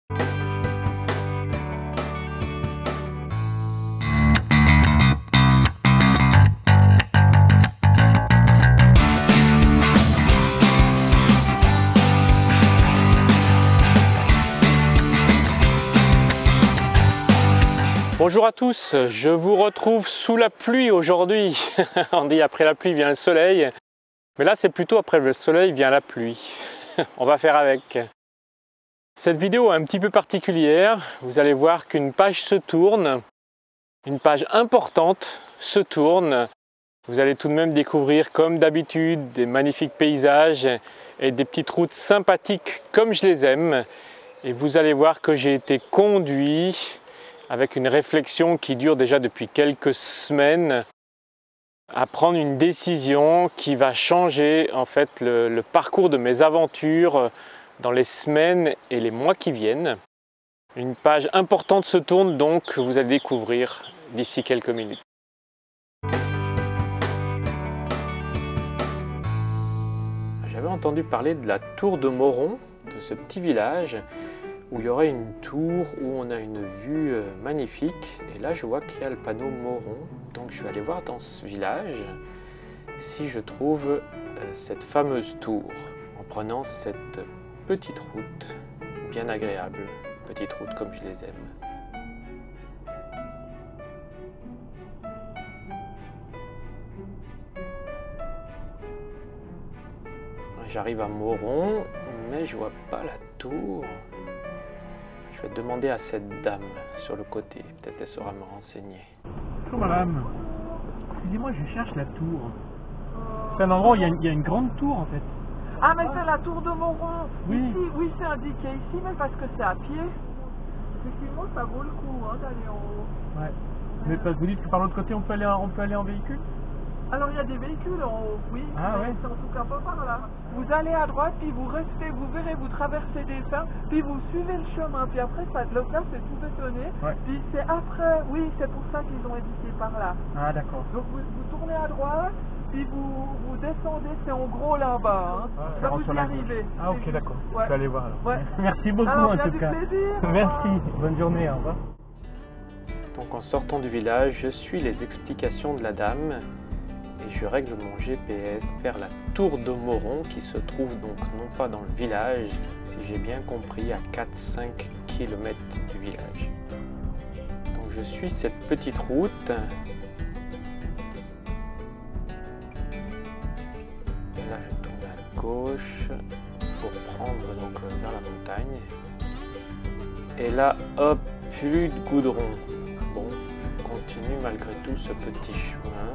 Bonjour à tous, je vous retrouve sous la pluie aujourd'hui. On dit après la pluie vient le soleil, mais là c'est plutôt après le soleil vient la pluie. On va faire avec. Cette vidéo est un petit peu particulière, vous allez voir qu'une page se tourne, une page importante se tourne. Vous allez tout de même découvrir comme d'habitude des magnifiques paysages et des petites routes sympathiques comme je les aime. Et vous allez voir que j'ai été conduit avec une réflexion qui dure déjà depuis quelques semaines, à prendre une décision qui va changer en fait le parcours de mes aventures dans les semaines et les mois qui viennent. Une page importante se tourne donc, que vous allez découvrir d'ici quelques minutes. J'avais entendu parler de la tour de Moron, de ce petit village, où il y aurait une tour où on a une vue magnifique. Et là, je vois qu'il y a le panneau Moron. Donc, je vais aller voir dans ce village si je trouve cette fameuse tour en prenant cette petite route bien agréable. Petite route comme je les aime. J'arrive à Moron, mais je vois pas la tour. Je vais demander à cette dame sur le côté, peut-être elle saura me renseigner. Bonjour madame, excusez-moi, je cherche la tour. C'est un endroit où il y a une grande tour en fait. Ah mais c'est la tour de Moron. Oui. Ici, oui, c'est indiqué ici, mais parce que c'est à pied. Effectivement, ça vaut le coup d'aller en haut. Ouais. Mais parce que vous dites que par l'autre côté on peut aller en véhicule? Alors il y a des véhicules en haut, oui, ah, mais ouais. c'est en tout cas pas par là. Vous allez à droite, puis vous restez, vous verrez, vous traversez des fins, puis vous suivez le chemin, puis après, le là c'est tout bétonné, ouais. Puis c'est après, oui, c'est pour ça qu'ils ont indiqué par là. Ah d'accord. Donc vous tournez à droite, puis vous descendez, c'est en gros là-bas, là vous y arrivez. Ah ok, d'accord, ouais. Je vais aller voir alors. Ouais. Merci beaucoup alors, en tout cas. Plaisir, merci, bonne journée, au revoir. Donc en sortant du village, je suis les explications de la dame et je règle mon GPS vers la tour de Moron qui se trouve donc non pas dans le village, si j'ai bien compris, à 4-5 km du village. Donc je suis cette petite route. Et là je tourne à gauche pour prendre donc vers la montagne. Et là, hop, plus de goudron. Bon, je continue malgré tout ce petit chemin.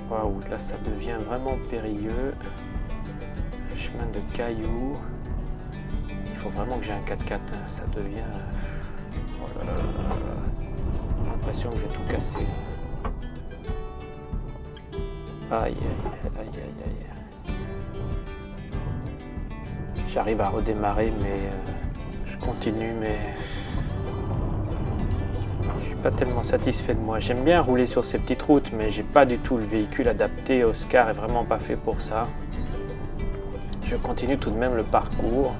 Waouh, là ça devient vraiment périlleux. Un chemin de cailloux. Il faut vraiment que j'ai un 4x4, hein. Ça devient... Oh là là là là là. J'ai l'impression que je vais tout casser. Aïe aïe aïe aïe aïe. J'arrive à redémarrer mais je continue mais... Pas tellement satisfait de moi. J'aime bien rouler sur ces petites routes, mais j'ai pas du tout le véhicule adapté. Oscar est vraiment pas fait pour ça. Je continue tout de même le parcours.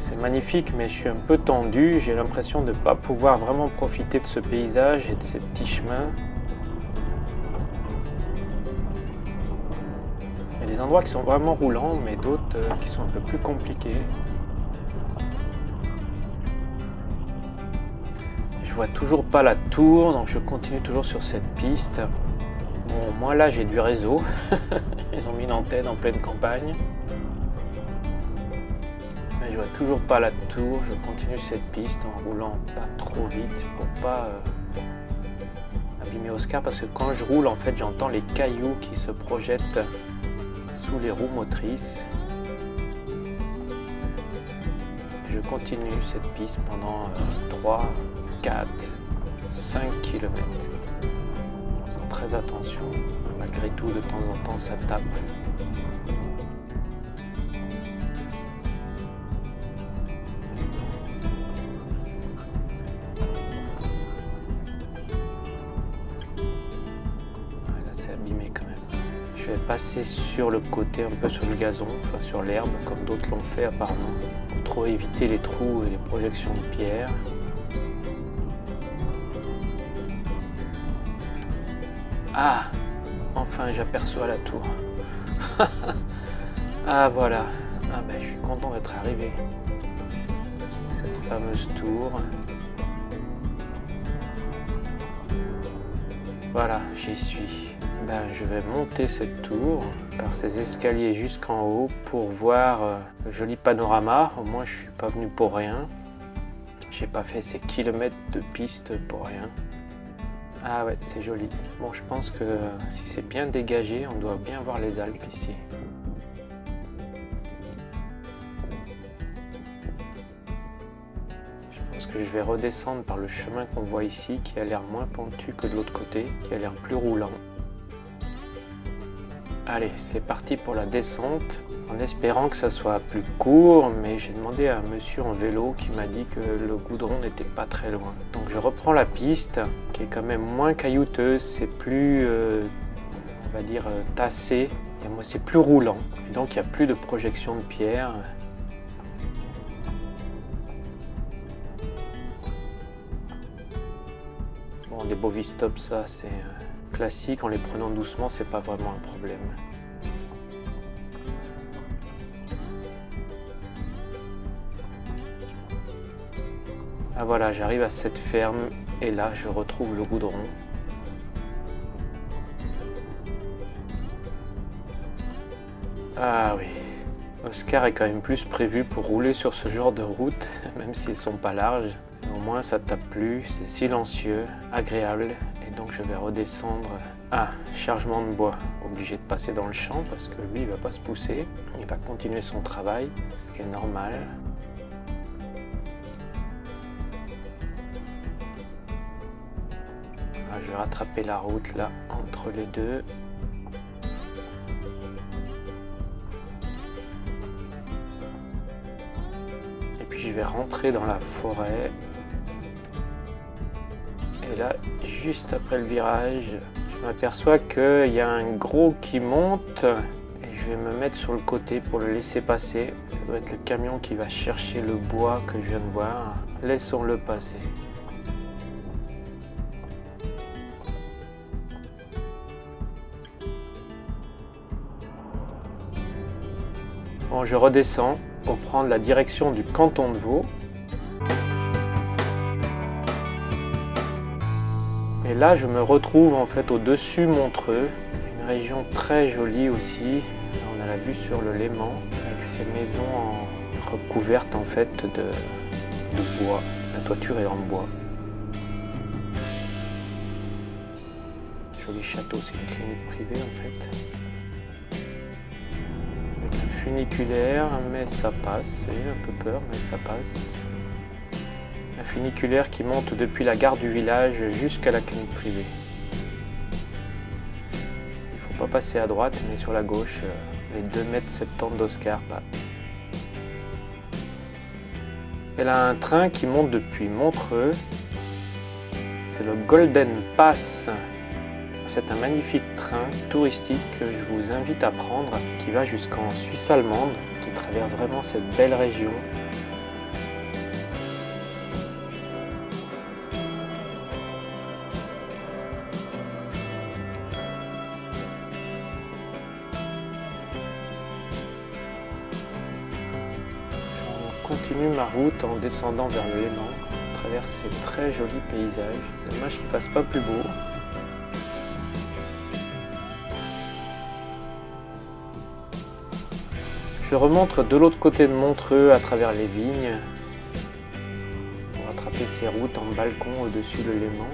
C'est magnifique, mais je suis un peu tendu. J'ai l'impression de ne pas pouvoir vraiment profiter de ce paysage et de ces petits chemins. Il y a des endroits qui sont vraiment roulants, mais d'autres qui sont un peu plus compliqués. Je vois toujours pas la tour, donc je continue toujours sur cette piste. Bon, moi là j'ai du réseau. Ils ont mis une antenne en pleine campagne. Mais je vois toujours pas la tour. Je continue cette piste en roulant pas trop vite pour pas abîmer Oscar, parce que quand je roule en fait j'entends les cailloux qui se projettent sous les roues motrices. Et je continue cette piste pendant 3, 4, 5 km. En faisant très attention, malgré tout de temps en temps ça tape. Là c'est abîmé quand même. Je vais passer sur le côté, un peu sur le gazon, enfin sur l'herbe, comme d'autres l'ont fait apparemment, pour trop éviter les trous et les projections de pierre. Ah, enfin j'aperçois la tour. Ah voilà, ah ben, je suis content d'être arrivé. Cette fameuse tour. Voilà, j'y suis. Ben, je vais monter cette tour par ces escaliers jusqu'en haut pour voir le joli panorama. Au moins je suis pas venu pour rien. J'ai pas fait ces kilomètres de piste pour rien. Ah ouais, c'est joli. Bon, je pense que si c'est bien dégagé, on doit bien voir les Alpes ici. Je pense que je vais redescendre par le chemin qu'on voit ici, qui a l'air moins pentu que de l'autre côté, qui a l'air plus roulant. Allez, c'est parti pour la descente, en espérant que ça soit plus court, mais j'ai demandé à un monsieur en vélo qui m'a dit que le goudron n'était pas très loin. Donc je reprends la piste, qui est quand même moins caillouteuse, c'est plus, on va dire, tassé, et moi c'est plus roulant. Et donc il n'y a plus de projection de pierre. Bon, des Bovistops, ça c'est classique, en les prenant doucement, c'est pas vraiment un problème. Ah voilà, j'arrive à cette ferme et là je retrouve le goudron. Ah oui, Oscar est quand même plus prévu pour rouler sur ce genre de route, même s'ils sont pas larges. Au moins ça tape plus, c'est silencieux, agréable. Et donc je vais redescendre. Ah, chargement de bois, obligé de passer dans le champ parce que lui il va pas se pousser, il va continuer son travail, ce qui est normal. Ah, je vais rattraper la route là entre les deux. Et puis je vais rentrer dans la forêt. Et là, juste après le virage, je m'aperçois qu'il y a un gros qui monte et je vais me mettre sur le côté pour le laisser passer. Ça doit être le camion qui va chercher le bois que je viens de voir. Laissons-le passer. Bon, je redescends pour prendre la direction du canton de Vaud. Et là, je me retrouve en fait au-dessus Montreux, une région très jolie aussi. Là, on a la vue sur le Léman, avec ces maisons recouvertes en fait de bois. La toiture est en bois. Joli château, c'est une clinique privée en fait. Avec un funiculaire, mais ça passe. J'ai un peu peur, mais ça passe. Un funiculaire qui monte depuis la gare du village jusqu'à la clinique privée. Il ne faut pas passer à droite, mais sur la gauche, les 2,70 m d'Oscar. Elle a un train qui monte depuis Montreux. C'est le Golden Pass. C'est un magnifique train touristique que je vous invite à prendre, qui va jusqu'en Suisse allemande, qui traverse vraiment cette belle région. Continue ma route en descendant vers le Léman, à travers ces très jolis paysages. Dommage qu'il ne fasse pas plus beau. Je remonte de l'autre côté de Montreux à travers les vignes pour rattraper ces routes en balcon au-dessus le Léman.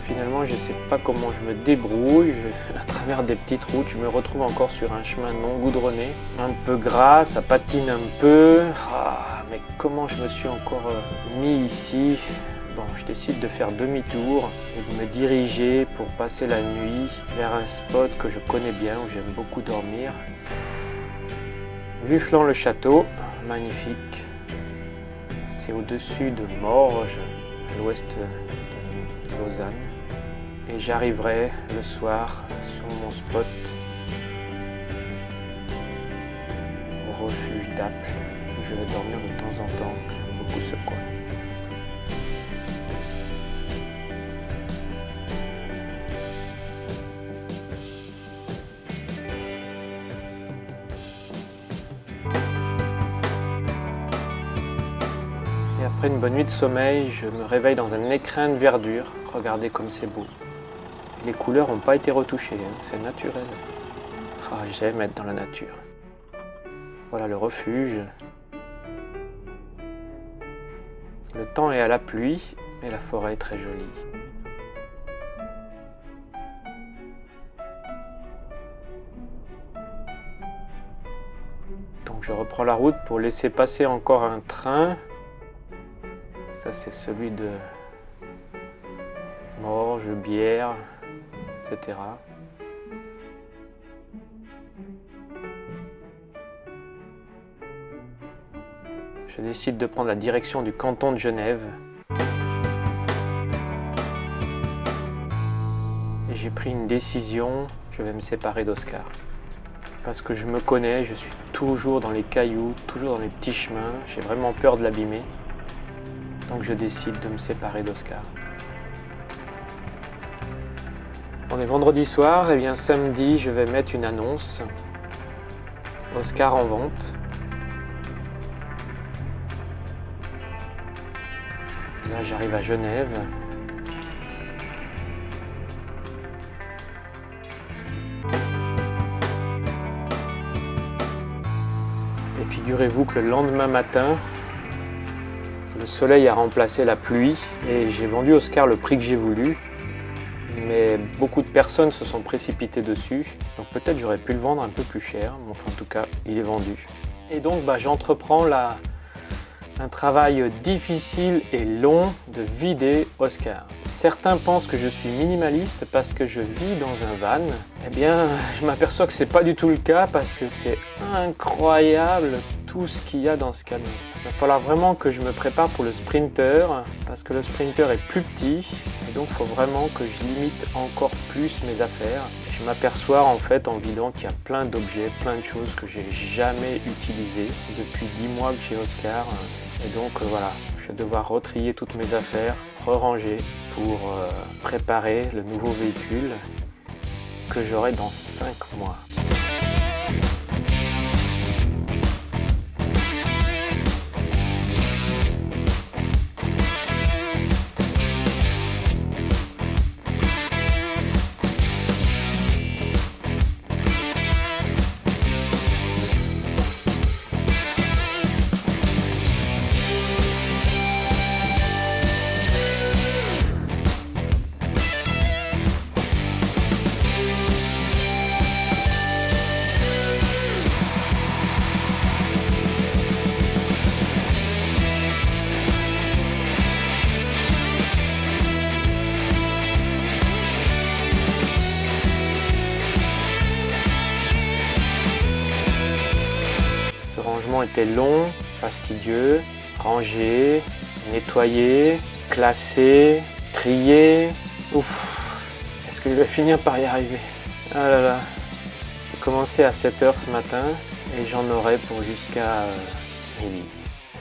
Finalement, je ne sais pas comment je me débrouille. À travers des petites routes, je me retrouve encore sur un chemin non goudronné, un peu gras, ça patine un peu. Ah, mais comment je me suis encore mis ici? Bon, je décide de faire demi-tour et de me diriger pour passer la nuit vers un spot que je connais bien, où j'aime beaucoup dormir. Vue flanc le château, magnifique. C'est au-dessus de Morges, à l'ouest de Lausanne. Et j'arriverai le soir sur mon spot au refuge d'Apple, où je vais dormir de temps en temps. J'aime beaucoup ce coin. Et après une bonne nuit de sommeil, je me réveille dans un écrin de verdure. Regardez comme c'est beau. Les couleurs n'ont pas été retouchées, hein, c'est naturel. Ah, j'aime être dans la nature. Voilà le refuge. Le temps est à la pluie, mais la forêt est très jolie. Donc je reprends la route pour laisser passer encore un train. Ça c'est celui de Morges, Bière, etc. Je décide de prendre la direction du canton de Genève. Et j'ai pris une décision, je vais me séparer d'Oscar. Parce que je me connais, je suis toujours dans les cailloux, toujours dans les petits chemins, j'ai vraiment peur de l'abîmer. Donc je décide de me séparer d'Oscar. On est vendredi soir, et bien samedi je vais mettre une annonce. Oscar en vente. Là j'arrive à Genève. Et figurez-vous que le lendemain matin, le soleil a remplacé la pluie et j'ai vendu Oscar le prix que j'ai voulu. Mais beaucoup de personnes se sont précipitées dessus, donc peut-être j'aurais pu le vendre un peu plus cher, mais enfin en tout cas il est vendu. Et donc j'entreprends un travail difficile et long de vider Oscar. Certains pensent que je suis minimaliste parce que je vis dans un van. Eh bien, je m'aperçois que c'est pas du tout le cas parce que c'est incroyable tout ce qu'il y a dans ce camion. Il va falloir vraiment que je me prépare pour le Sprinter parce que le Sprinter est plus petit et donc il faut vraiment que je limite encore plus mes affaires. Je m'aperçois en fait en vidant qu'il y a plein d'objets, plein de choses que j'ai jamais utilisées depuis 10 mois que j'ai Oscar. Et donc voilà, je vais devoir retrier toutes mes affaires, re-ranger pour préparer le nouveau véhicule que j'aurai dans 5 mois. Était long, fastidieux, rangé, nettoyé, classé, trié. Ouf, est-ce que je vais finir par y arriver? Ah là là, j'ai commencé à 7 h ce matin et j'en aurai pour jusqu'à midi.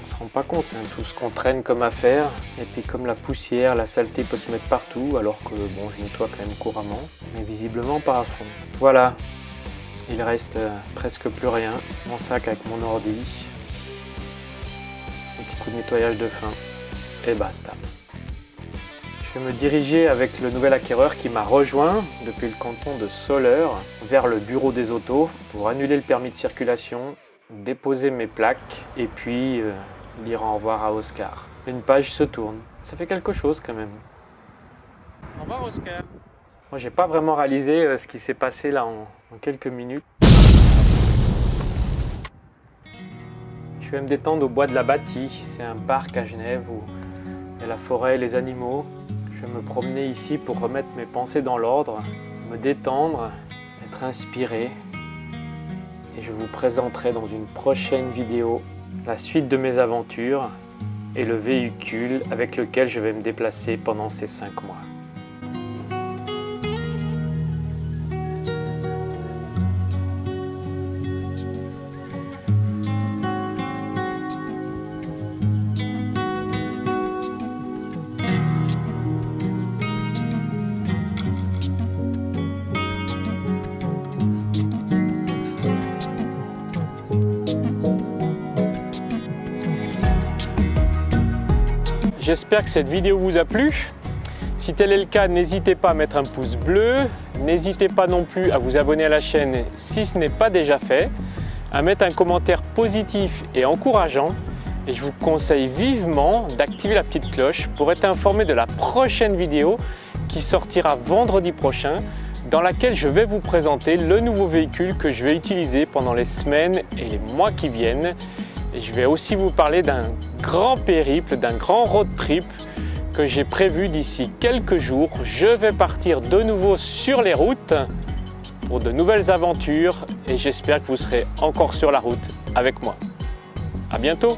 On se rend pas compte, hein, tout ce qu'on traîne comme affaire, et puis comme la poussière, la saleté peut se mettre partout, alors que bon, je nettoie quand même couramment, mais visiblement pas à fond. Voilà. Il reste presque plus rien. Mon sac avec mon ordi. Un petit coup de nettoyage de fin. Et basta. Je vais me diriger avec le nouvel acquéreur qui m'a rejoint depuis le canton de Soleure vers le bureau des autos pour annuler le permis de circulation, déposer mes plaques et puis dire au revoir à Oscar. Une page se tourne. Ça fait quelque chose quand même. Au revoir Oscar. Moi, j'ai pas vraiment réalisé ce qui s'est passé là en quelques minutes. Je vais me détendre au bois de la Bâtie. C'est un parc à Genève où il y a la forêt et les animaux. Je vais me promener ici pour remettre mes pensées dans l'ordre, me détendre, être inspiré. Et je vous présenterai dans une prochaine vidéo la suite de mes aventures et le véhicule avec lequel je vais me déplacer pendant ces 5 mois. J'espère que cette vidéo vous a plu. Si tel est le cas, n'hésitez pas à mettre un pouce bleu. N'hésitez pas non plus à vous abonner à la chaîne si ce n'est pas déjà fait, à mettre un commentaire positif et encourageant. Et je vous conseille vivement d'activer la petite cloche pour être informé de la prochaine vidéo qui sortira vendredi prochain, dans laquelle je vais vous présenter le nouveau véhicule que je vais utiliser pendant les semaines et les mois qui viennent. Et je vais aussi vous parler d'un grand périple, d'un grand road trip que j'ai prévu d'ici quelques jours. Je vais partir de nouveau sur les routes pour de nouvelles aventures et j'espère que vous serez encore sur la route avec moi. À bientôt!